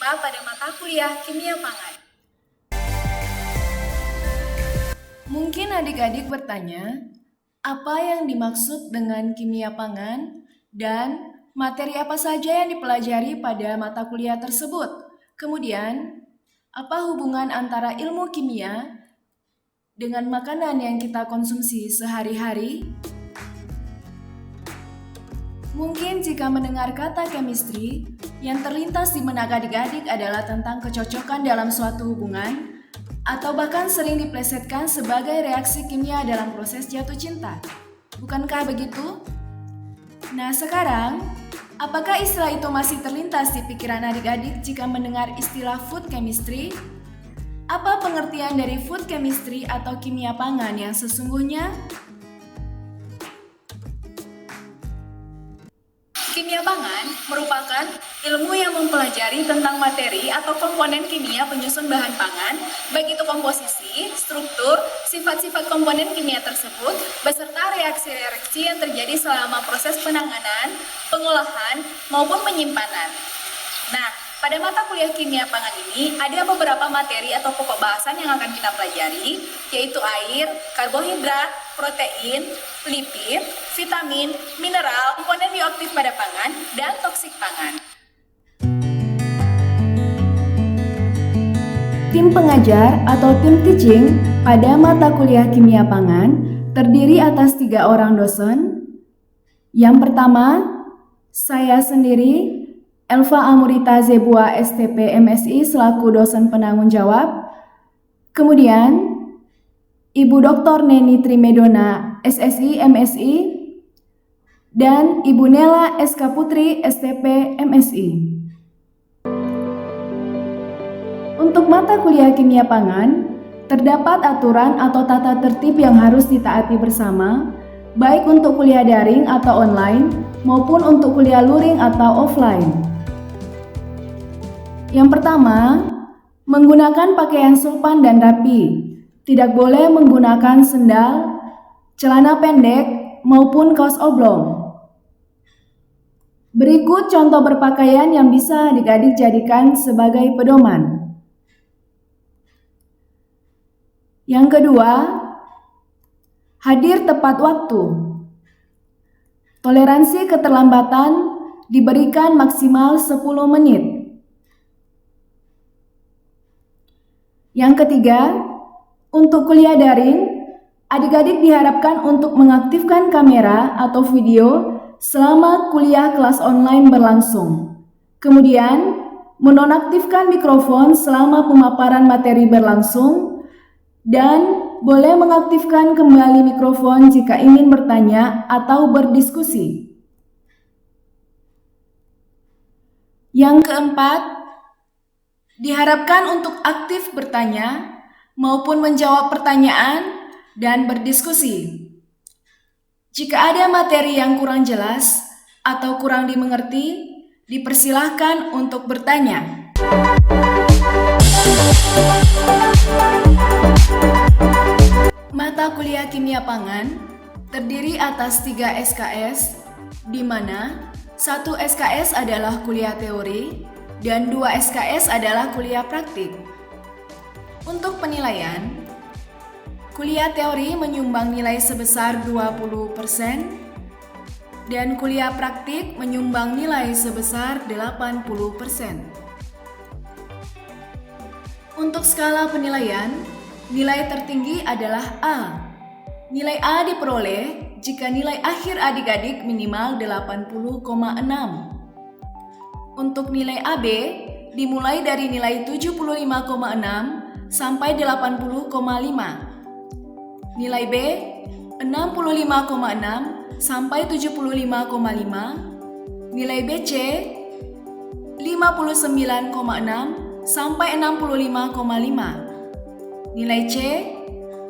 IPK pada mata kuliah Kimia Pangan. Mungkin adik-adik bertanya, apa yang dimaksud dengan kimia pangan dan materi apa saja yang dipelajari pada mata kuliah tersebut? Kemudian, apa hubungan antara ilmu kimia dengan makanan yang kita konsumsi sehari-hari? Mungkin jika mendengar kata chemistry, yang terlintas di benak adik-adik adalah tentang kecocokan dalam suatu hubungan, atau bahkan sering diplesetkan sebagai reaksi kimia dalam proses jatuh cinta. Bukankah begitu? Nah sekarang, apakah istilah itu masih terlintas di pikiran adik-adik jika mendengar istilah food chemistry? Apa pengertian dari food chemistry atau kimia pangan yang sesungguhnya? Kimia pangan merupakan ilmu yang mempelajari tentang materi atau komponen kimia penyusun bahan pangan, baik itu komposisi, struktur, sifat-sifat komponen kimia tersebut, beserta reaksi-reaksi yang terjadi selama proses penanganan, pengolahan, maupun penyimpanan. Nah, pada mata kuliah kimia pangan ini ada beberapa materi atau pokok bahasan yang akan kita pelajari, yaitu air, karbohidrat, protein, lipid, vitamin, mineral, komponen bioaktif pada pangan, dan toksik pangan. Tim pengajar atau tim teaching pada mata kuliah kimia pangan terdiri atas 3 orang dosen. Yang pertama, saya sendiri, Elva Amurita Zebua STP MSI selaku dosen penanggung jawab. Kemudian, Ibu Dr. Neni Trimedona SSI MSI dan Ibu Nela SK Putri STP MSI. Untuk mata kuliah kimia pangan, terdapat aturan atau tata tertib yang harus ditaati bersama, baik untuk kuliah daring atau online maupun untuk kuliah luring atau offline. Yang pertama, menggunakan pakaian sopan dan rapi. Tidak boleh menggunakan sendal, celana pendek, maupun kaos oblong. Berikut contoh berpakaian yang bisa adik-adik jadikan sebagai pedoman. Yang kedua, hadir tepat waktu. Toleransi keterlambatan diberikan maksimal 10 menit. Yang ketiga, untuk kuliah daring, adik-adik diharapkan untuk mengaktifkan kamera atau video selama kuliah kelas online berlangsung. Kemudian, menonaktifkan mikrofon selama pemaparan materi berlangsung dan boleh mengaktifkan kembali mikrofon jika ingin bertanya atau berdiskusi. Yang keempat, diharapkan untuk aktif bertanya maupun menjawab pertanyaan dan berdiskusi. Jika ada materi yang kurang jelas atau kurang dimengerti, dipersilahkan untuk bertanya. Mata kuliah kimia pangan terdiri atas 3 SKS, di mana 1 SKS adalah kuliah teori dan 2 SKS adalah kuliah praktik. Untuk penilaian, kuliah teori menyumbang nilai sebesar 20% dan kuliah praktik menyumbang nilai sebesar 80%. Untuk skala penilaian, nilai tertinggi adalah A. Nilai A diperoleh jika nilai akhir adik-adik minimal 80,6. Untuk nilai AB dimulai dari nilai 75,6 sampai 80,5. Nilai B 65,6 sampai 75,5. Nilai BC 59,6 sampai 65,5. Nilai C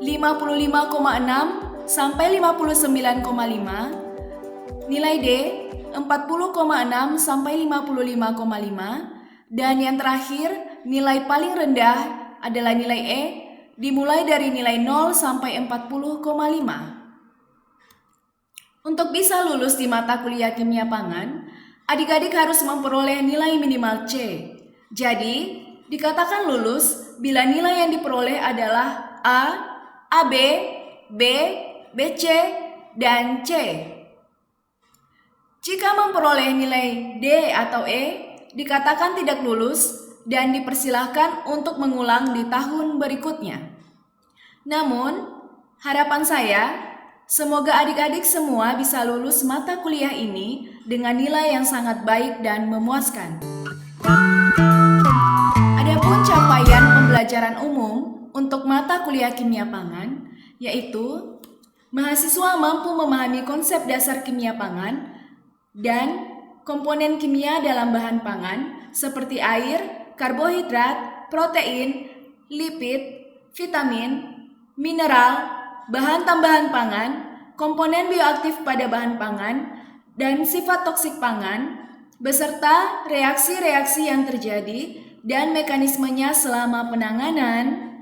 55,6 sampai 59,5. Nilai D 40,6 sampai 55,5, dan yang terakhir nilai paling rendah adalah nilai E dimulai dari nilai 0 sampai 40,5. Untuk bisa lulus di mata kuliah kimia pangan, adik-adik harus memperoleh nilai minimal C. Jadi, dikatakan lulus bila nilai yang diperoleh adalah A, AB, B, BC, dan C. Jika memperoleh nilai D atau E, dikatakan tidak lulus dan dipersilahkan untuk mengulang di tahun berikutnya. Namun, harapan saya, semoga adik-adik semua bisa lulus mata kuliah ini dengan nilai yang sangat baik dan memuaskan. Adapun capaian pembelajaran umum untuk mata kuliah kimia pangan, yaitu mahasiswa mampu memahami konsep dasar kimia pangan dan komponen kimia dalam bahan pangan seperti air, karbohidrat, protein, lipid, vitamin, mineral, bahan tambahan pangan, komponen bioaktif pada bahan pangan, dan sifat toksik pangan, beserta reaksi-reaksi yang terjadi dan mekanismenya selama penanganan,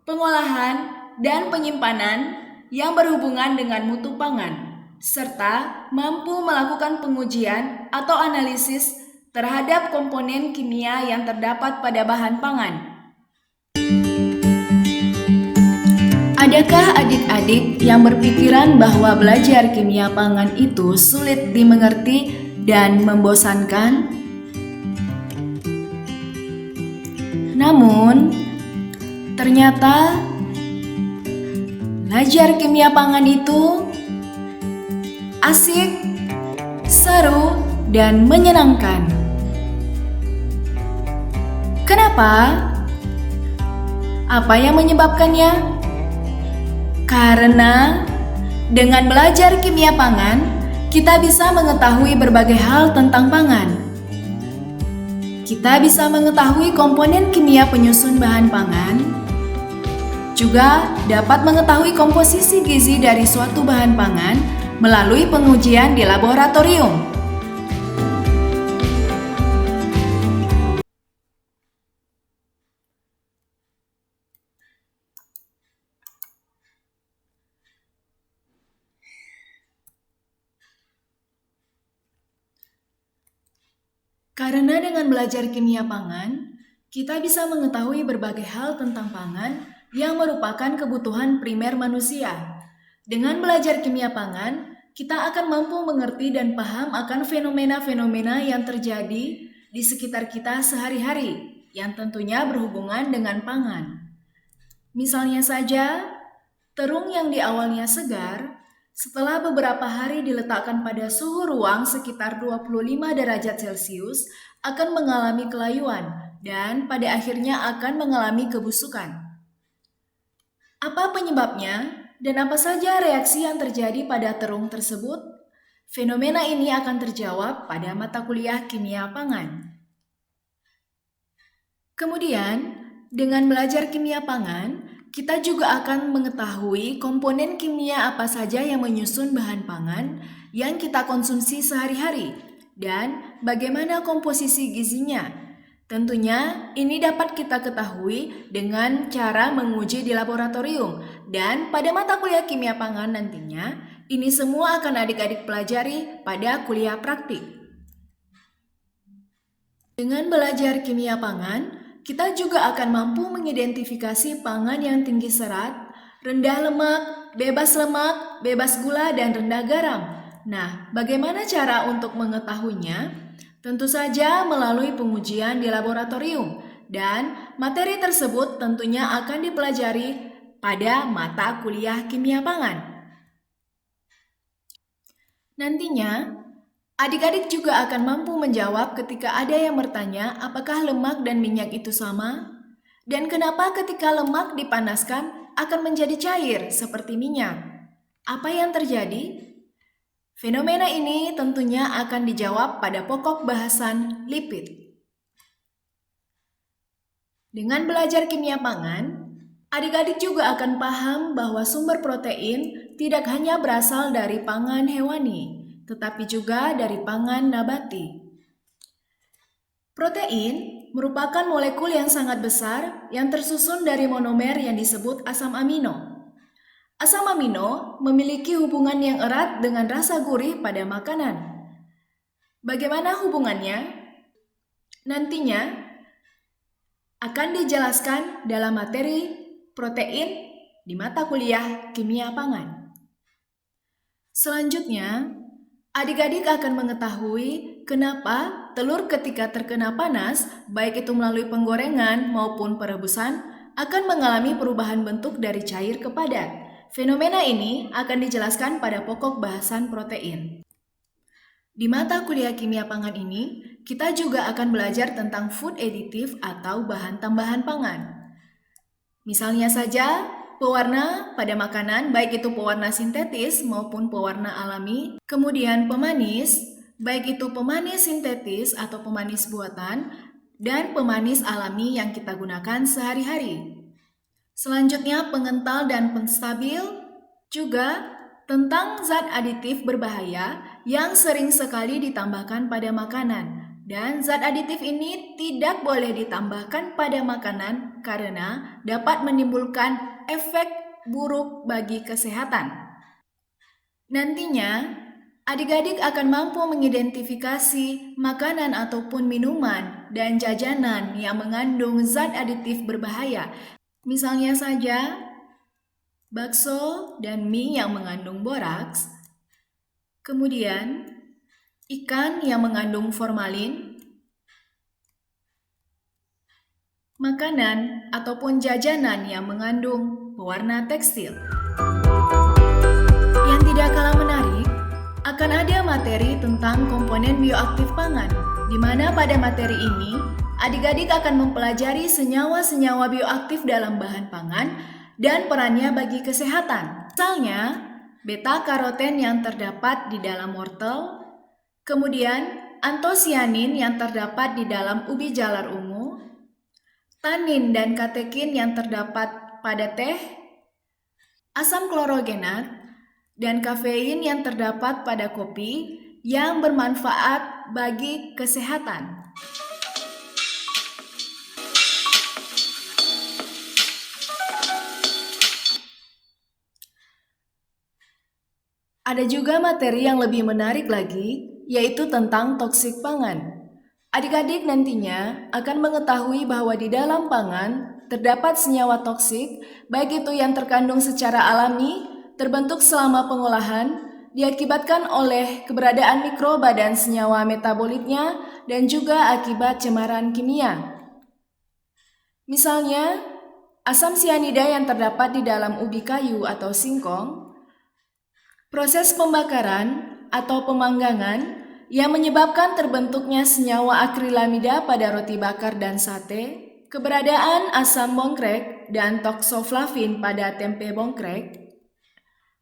pengolahan, dan penyimpanan yang berhubungan dengan mutu pangan, serta mampu melakukan pengujian atau analisis terhadap komponen kimia yang terdapat pada bahan pangan. Adakah adik-adik yang berpikiran bahwa belajar kimia pangan itu sulit dimengerti dan membosankan? Namun, ternyata belajar kimia pangan itu asik, seru, dan menyenangkan. Kenapa? Apa yang menyebabkannya? Karena dengan belajar kimia pangan, kita bisa mengetahui berbagai hal tentang pangan. Kita bisa mengetahui komponen kimia penyusun bahan pangan, juga dapat mengetahui komposisi gizi dari suatu bahan pangan melalui pengujian di laboratorium. Karena dengan belajar kimia pangan, kita bisa mengetahui berbagai hal tentang pangan yang merupakan kebutuhan primer manusia. Dengan belajar kimia pangan, kita akan mampu mengerti dan paham akan fenomena-fenomena yang terjadi di sekitar kita sehari-hari, yang tentunya berhubungan dengan pangan. Misalnya saja, terung yang di awalnya segar, setelah beberapa hari diletakkan pada suhu ruang sekitar 25 derajat Celcius, akan mengalami kelayuan dan pada akhirnya akan mengalami kebusukan. Apa penyebabnya dan apa saja reaksi yang terjadi pada terung tersebut? Fenomena ini akan terjawab pada mata kuliah kimia pangan. Kemudian, dengan belajar kimia pangan, kita juga akan mengetahui komponen kimia apa saja yang menyusun bahan pangan yang kita konsumsi sehari-hari dan bagaimana komposisi gizinya. Tentunya ini dapat kita ketahui dengan cara menguji di laboratorium dan pada mata kuliah kimia pangan nantinya ini semua akan adik-adik pelajari pada kuliah praktik. Dengan belajar kimia pangan, kita juga akan mampu mengidentifikasi pangan yang tinggi serat, rendah lemak, bebas gula, dan rendah garam. Nah, bagaimana cara untuk mengetahuinya? Tentu saja melalui pengujian di laboratorium, dan materi tersebut tentunya akan dipelajari pada mata kuliah kimia pangan. Nantinya, adik-adik juga akan mampu menjawab ketika ada yang bertanya apakah lemak dan minyak itu sama, dan kenapa ketika lemak dipanaskan akan menjadi cair seperti minyak. Apa yang terjadi? Fenomena ini tentunya akan dijawab pada pokok bahasan lipid. Dengan belajar kimia pangan, adik-adik juga akan paham bahwa sumber protein tidak hanya berasal dari pangan hewani, tetapi juga dari pangan nabati. Protein merupakan molekul yang sangat besar yang tersusun dari monomer yang disebut asam amino. Asam amino memiliki hubungan yang erat dengan rasa gurih pada makanan. Bagaimana hubungannya? Nantinya, akan dijelaskan dalam materi protein di mata kuliah Kimia Pangan. Selanjutnya, adik-adik akan mengetahui kenapa telur ketika terkena panas, baik itu melalui penggorengan maupun perebusan, akan mengalami perubahan bentuk dari cair ke padat. Fenomena ini akan dijelaskan pada pokok bahasan protein. Di mata kuliah Kimia Pangan ini, kita juga akan belajar tentang food additive atau bahan tambahan pangan. Misalnya saja, pewarna pada makanan, baik itu pewarna sintetis maupun pewarna alami, kemudian pemanis, baik itu pemanis sintetis atau pemanis buatan, dan pemanis alami yang kita gunakan sehari-hari. Selanjutnya, pengental dan penstabil, juga tentang zat aditif berbahaya yang sering sekali ditambahkan pada makanan. Dan zat aditif ini tidak boleh ditambahkan pada makanan karena dapat menimbulkan efek buruk bagi kesehatan. Nantinya, adik-adik akan mampu mengidentifikasi makanan ataupun minuman dan jajanan yang mengandung zat aditif berbahaya. Misalnya saja, bakso dan mie yang mengandung boraks, kemudian ikan yang mengandung formalin, makanan ataupun jajanan yang mengandung pewarna tekstil. Yang tidak kalah menarik, akan ada materi tentang komponen bioaktif pangan, di mana pada materi ini, adik-adik akan mempelajari senyawa-senyawa bioaktif dalam bahan pangan dan perannya bagi kesehatan. Misalnya, beta-karoten yang terdapat di dalam wortel, kemudian antosianin yang terdapat di dalam ubi jalar ungu, tanin dan katekin yang terdapat pada teh, asam klorogenat, dan kafein yang terdapat pada kopi yang bermanfaat bagi kesehatan. Ada juga materi yang lebih menarik lagi, yaitu tentang toksik pangan. Adik-adik nantinya akan mengetahui bahwa di dalam pangan terdapat senyawa toksik, baik itu yang terkandung secara alami, terbentuk selama pengolahan, diakibatkan oleh keberadaan mikroba dan senyawa metabolitnya, dan juga akibat cemaran kimia. Misalnya, asam sianida yang terdapat di dalam ubi kayu atau singkong, proses pembakaran atau pemanggangan yang menyebabkan terbentuknya senyawa akrilamida pada roti bakar dan sate, keberadaan asam bongkrek dan toksoflavin pada tempe bongkrek,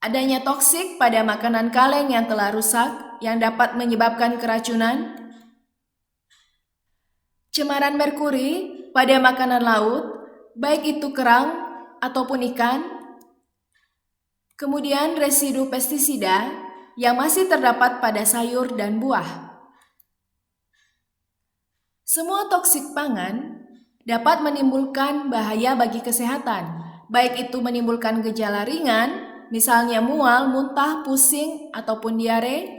adanya toksik pada makanan kaleng yang telah rusak yang dapat menyebabkan keracunan, cemaran merkuri pada makanan laut, baik itu kerang ataupun ikan, kemudian residu pestisida yang masih terdapat pada sayur dan buah. Semua toksik pangan dapat menimbulkan bahaya bagi kesehatan, baik itu menimbulkan gejala ringan, misalnya mual, muntah, pusing, ataupun diare,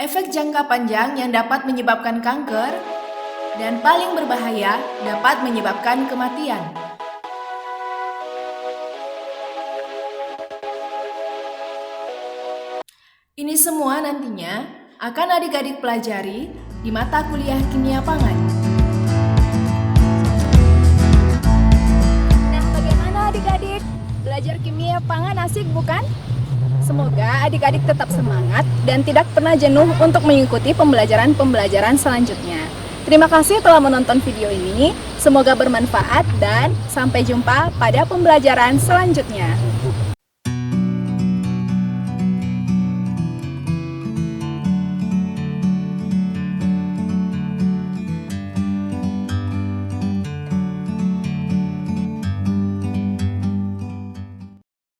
efek jangka panjang yang dapat menyebabkan kanker, dan paling berbahaya dapat menyebabkan kematian. Ini semua nantinya akan adik-adik pelajari di mata kuliah Kimia Pangan. Nah, bagaimana adik-adik? Belajar kimia pangan asik bukan? Semoga adik-adik tetap semangat dan tidak pernah jenuh untuk mengikuti pembelajaran-pembelajaran selanjutnya. Terima kasih telah menonton video ini. Semoga bermanfaat dan sampai jumpa pada pembelajaran selanjutnya.